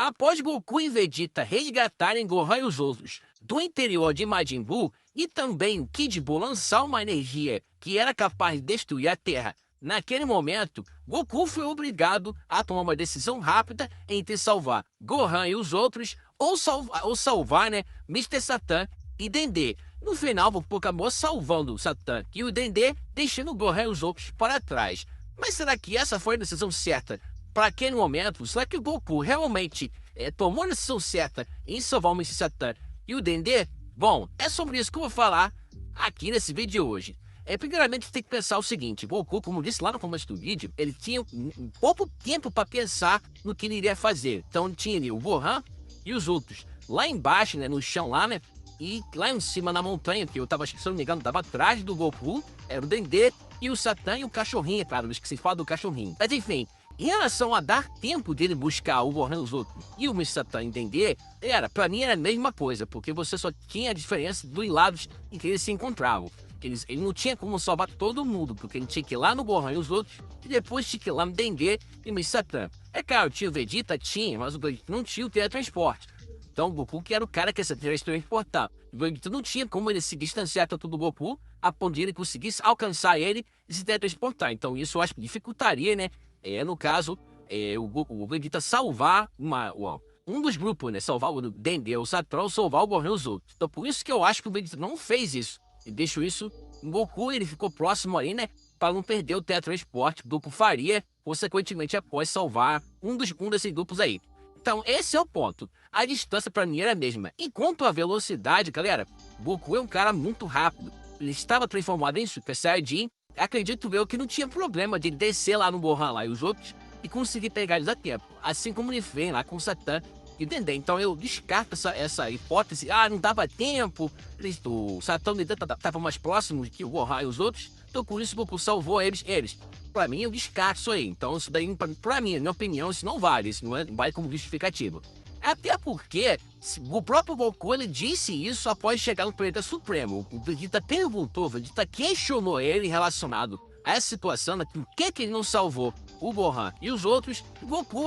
Após Goku e Vegeta resgatarem Gohan e os outros do interior de Majin Buu e também o Kid Buu lançar uma energia que era capaz de destruir a Terra, naquele momento, Goku foi obrigado a tomar uma decisão rápida entre salvar Gohan e os outros ou salvar, né, Mr. Satan e Dendê. No final, Goku acabou salvando o Satan e o Dendê, deixando Gohan e os outros para trás. Mas será que essa foi a decisão certa para aquele momento? Será que o Goku realmente tomou a decisão certa em salvar o Mr. Satan e o Dendê? Bom, é sobre isso que eu vou falar aqui nesse vídeo de hoje. Primeiramente, tem que pensar o seguinte: Goku, como disse lá no começo do vídeo, ele tinha um pouco tempo para pensar no que ele iria fazer. Então, tinha ali o Gohan e os outros lá embaixo, né, no chão lá, né? E lá em cima na montanha, que eu tava, se não me engano, tava atrás do Goku, era o Dendê e o Satan e o cachorrinho, é claro, eu esqueci de falar do cachorrinho. Mas enfim, em relação a dar tempo dele buscar o Gohan e os outros e o Mr. Satan entender, pra mim era a mesma coisa, porque você só tinha a diferença dos lados em que eles se encontravam. Ele não tinha como salvar todo mundo, porque ele tinha que ir lá no Gohan e os outros, e depois tinha que ir lá no Dendê e no Mr. Satan. É claro, tinha o Vegeta, mas o Vegeta não tinha o teletransporte. Então o Goku que era o cara que ia se teletransportar. O Vegeta não tinha como ele se distanciar tanto do Goku, a ponto de ele conseguisse alcançar ele e se teletransportar. Então isso eu acho que dificultaria, né? No caso, o Vegeta salvar um dos grupos, né? Salvar o Dendê, o Satan, ou salvar o Gohan e os outros. Então por isso que eu acho que o Vegeta não fez isso. E deixo isso, o Goku, ele ficou próximo aí, né? Para não perder o teletransporte que o Goku faria, consequentemente, após salvar um desses grupos aí. Então, esse é o ponto. A distância para mim era a mesma. Enquanto a velocidade, galera, Goku é um cara muito rápido. Ele estava transformado em Super Saiyajin. Acredito eu que não tinha problema de descer lá no Gohan lá e os outros e conseguir pegar eles a tempo. Assim como ele fez lá com o Satan e Dendê. Então eu descarto essa hipótese. Não dava tempo. O Satan e o Dendê estavam mais próximos que o Gohan e os outros. Então por isso o Goku salvou eles. Pra mim eu descarto isso aí. Então isso daí, pra mim, na minha opinião, isso não vale. Isso não vale como justificativo. Até porque o próprio Goku, ele disse isso após chegar no Planeta Supremo. O Vegeta perguntou, o Vegeta questionou ele relacionado a essa situação, né, por que ele não salvou o Gohan e os outros. O Goku,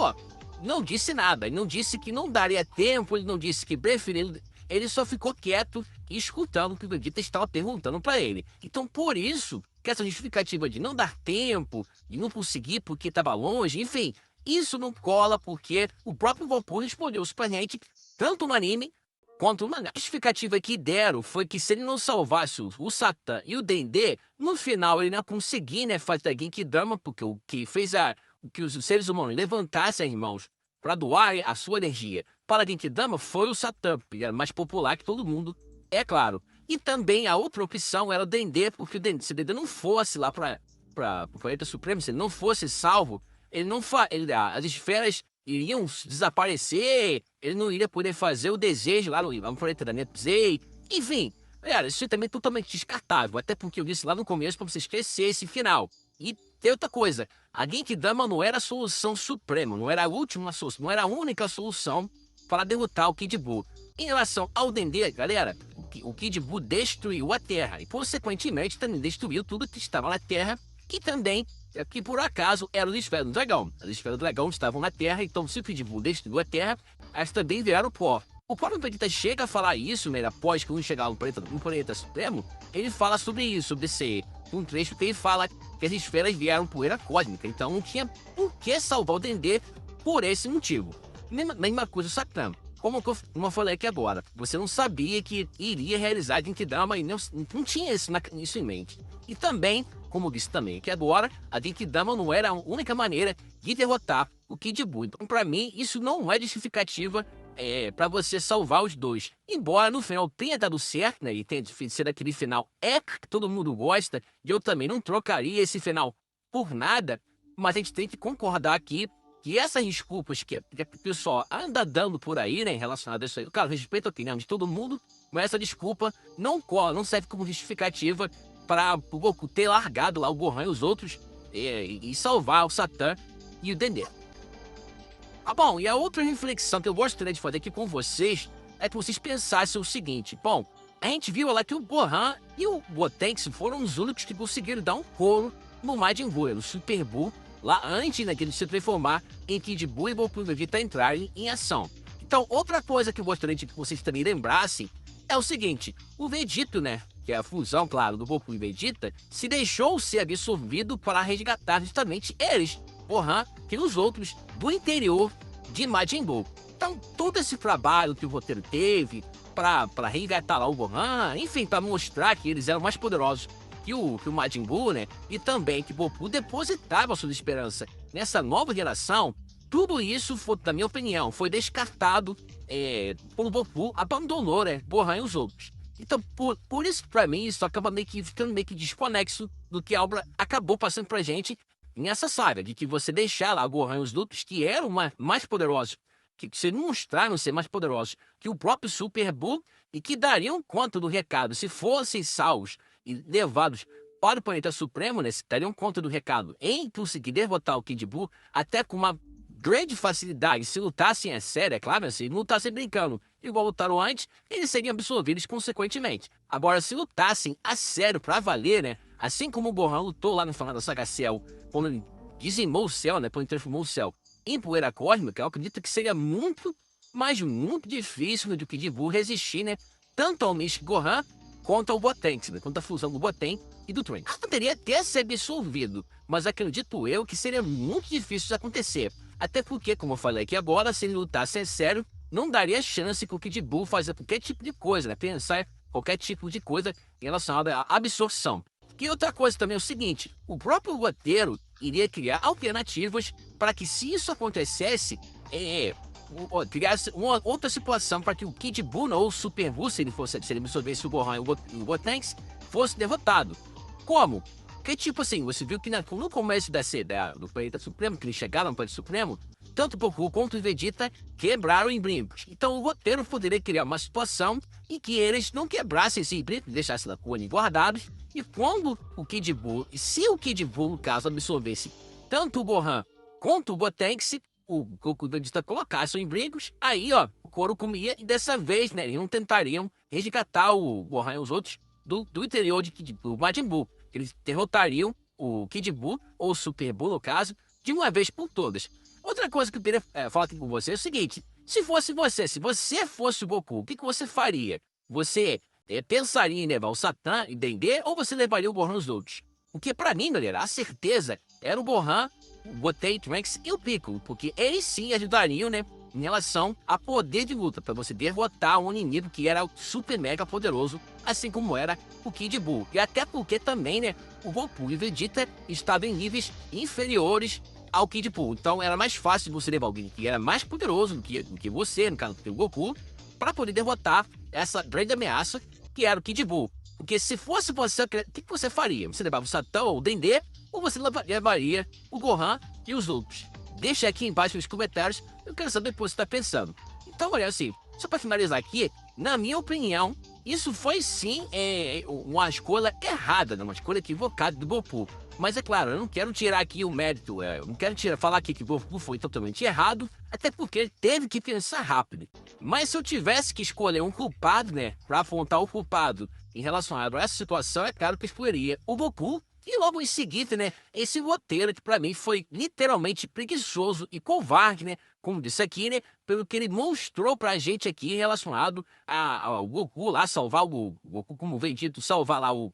não disse nada. Ele não disse que não daria tempo, ele não disse que preferia. Ele só ficou quieto e escutando o que o Vegeta estava perguntando para ele. Então, por isso que essa justificativa de não dar tempo, de não conseguir porque estava longe, enfim, isso não cola porque o próprio Goku respondeu Super Hate, tanto no anime quanto no mangá. A justificativa que deram foi que se ele não salvasse o Satan e o Dendê, no final ele não conseguia, né, fazer a Genkidama, porque o que fez que os seres humanos levantassem as mãos para doar a sua energia para a Genkidama foi o Satan, que era mais popular que todo mundo, é claro. E também a outra opção era o Dendê, porque se o Dendê não fosse lá para o Planeta Supremo, se ele não fosse salvo, as esferas iriam desaparecer, ele não iria poder fazer o desejo lá no planeta da Nepzei. Enfim, isso também é totalmente descartável, até porque eu disse lá no começo para você esquecer esse final. E tem outra coisa, a Genkidama não era a solução suprema, não era a última solução, não era a única solução para derrotar o Kid Buu. Em relação ao Dendê, galera, o Kid Buu destruiu a Terra e, consequentemente, também destruiu tudo que estava na Terra, que também, que por acaso, eram as esferas do dragão. As esferas do dragão estavam na Terra, então se o Kid Buu destruiu a Terra, elas também viraram pó. O próprio Vegeta chega a falar isso, né, após que um chegar no planeta Supremo, ele fala sobre isso, sobre ser um trecho que ele fala que as esferas vieram poeira cósmica, então não tinha por que salvar o Dendê por esse motivo. Mesma coisa o Satan. Como eu falei aqui agora, você não sabia que iria realizar a Genkidama e não tinha isso em mente. E também, como eu disse também aqui agora, a Genkidama não era a única maneira de derrotar o Kid Buu. Então, pra mim, isso não é justificativa para você salvar os dois. Embora no final tenha dado certo, né, e tenha sido aquele final épico que todo mundo gosta, e eu também não trocaria esse final por nada, mas a gente tem que concordar aqui que essas desculpas que o pessoal anda dando por aí, né, relacionado a isso aí, claro, respeito a opinião de todo mundo, mas essa desculpa não cola, não serve como justificativa para o Goku ter largado lá o Gohan e os outros e salvar o Satan e o Dendê. Bom, e a outra reflexão que eu gostaria de fazer aqui com vocês é que vocês pensassem o seguinte: bom, a gente viu lá que o Gohan e o Gotenks foram os únicos que conseguiram dar um couro no Majin Buu, no Super Buu, lá antes, né, de ele se transformar em Kid Buu e Goku e Vegeta entrarem em ação. Então, outra coisa que eu gostaria de que vocês também lembrassem é o seguinte: o Vegito, né, que é a fusão, claro, do Goku e Vegeta, se deixou ser absorvido para resgatar justamente eles, Gohan e os outros do interior de Majin Buu. Então, todo esse trabalho que o roteiro teve para resgatar lá o Gohan, enfim, para mostrar que eles eram mais poderosos que o Majin Buu, né, e também que Goku depositava sua esperança nessa nova geração, tudo isso, foi, na minha opinião, foi descartado quando Goku abandonou, né, Gohan e os outros. Então, por isso, pra mim, isso acaba ficando meio que desconexo do que a obra acabou passando pra gente nessa saga, de que você deixar lá Gohan e os outros que eram mais poderosos, que se mostraram ser mais poderosos que o próprio Super Buu e que dariam conta do recado se fossem salvos e levados para o planeta Supremo, né, se dariam conta do recado em conseguir derrotar o Kid Buu até com uma grande facilidade. Se lutassem a sério, é claro, se lutassem brincando igual lutaram antes, eles seriam absorvidos consequentemente. Agora, se lutassem a sério pra valer, né, assim como o Gohan lutou lá no final da Saga Cell, quando ele dizimou o céu, né, quando ele transformou o céu em poeira cósmica, eu acredito que seria muito, mas muito difícil do Kid Buu resistir, né, tanto ao Mystic Gohan quanto ao Gotenks, né, quanto à fusão do Goten e do Trunks. Poderia até ser absorvido, mas acredito eu que seria muito difícil de acontecer. Até porque, como eu falei aqui agora, se ele lutasse a sério, não daria chance que o Kid Buu fazer qualquer tipo de coisa, né? Pensar qualquer tipo de coisa relacionada à absorção. E outra coisa também é o seguinte: o próprio roteiro iria criar alternativas para que, se isso acontecesse, criasse uma outra situação para que o Kid Buu ou o Super Buu, se ele absorvesse o Gohan e o Gotenks, fosse derrotado. Como? Porque, tipo assim, você viu que no começo do Planeta Supremo, que eles chegaram no Planeta Supremo, tanto Goku quanto o Vegeta quebraram em brincos. Então o roteiro poderia criar uma situação em que eles não quebrassem esses brincos, deixassem na cone guardados, e quando o Kid Buu, e se o Kid Buu, no caso, absorvesse tanto o Gohan quanto o Gotenks, o Goku e o Vegeta colocassem em brincos, aí, ó, o couro comia, e dessa vez, né, eles não tentariam resgatar o Gohan e os outros do interior do Majin Buu. Eles derrotariam o Kid Buu, ou o Super Buu, no caso, de uma vez por todas. Outra coisa que eu queria falar aqui com você é o seguinte: se você fosse o Goku, o que você faria? Você pensaria em levar o Satã e Dendê, ou você levaria o Gohan e os outros? Porque pra mim, galera, a certeza era o Gohan, o Goten, Trunks e o Piccolo, porque eles sim ajudariam, né, em relação a poder de luta, para você derrotar um inimigo que era super mega poderoso, assim como era o Kid Buu. E até porque também, né, o Goku e o Vegeta estavam em níveis inferiores ao Kid Buu. Então era mais fácil você levar alguém que era mais poderoso do que você, no caso do Goku, para poder derrotar essa grande ameaça que era o Kid Buu. Porque se fosse você, o que você faria? Você levava o Satã ou o Dendê, ou você levaria o Gohan e os outros? Deixa aqui embaixo nos comentários, eu quero saber o que você está pensando. Então, olha assim, só para finalizar aqui, na minha opinião, isso foi sim uma escolha errada, uma escolha equivocada do Goku. Mas é claro, eu não quero tirar aqui o mérito, eu não quero falar aqui que o Goku foi totalmente errado, até porque ele teve que pensar rápido. Mas se eu tivesse que escolher um culpado, né, para apontar o culpado em relação a essa situação, é claro que eu escolheria o Goku. E logo em seguida, né, esse roteiro que pra mim foi literalmente preguiçoso e covarde, né, como disse aqui, né, pelo que ele mostrou pra gente aqui relacionado ao Goku lá salvar o Goku, como vem dito, salvar lá o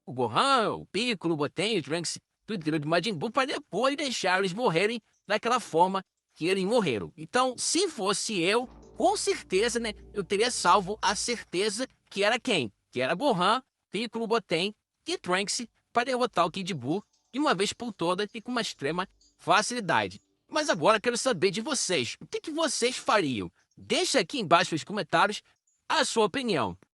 Gohan, o Piccolo, o Goten, o Trunks, tudo interior de Majin Buu, pra depois deixar eles morrerem daquela forma que eles morreram. Então, se fosse eu, com certeza, né, eu teria salvo a certeza que era quem? Que era Gohan, Piccolo, Goten e Trunks, para derrotar o Kid Buu de uma vez por todas e com uma extrema facilidade. Mas agora quero saber de vocês. O que vocês fariam? Deixa aqui embaixo nos comentários a sua opinião.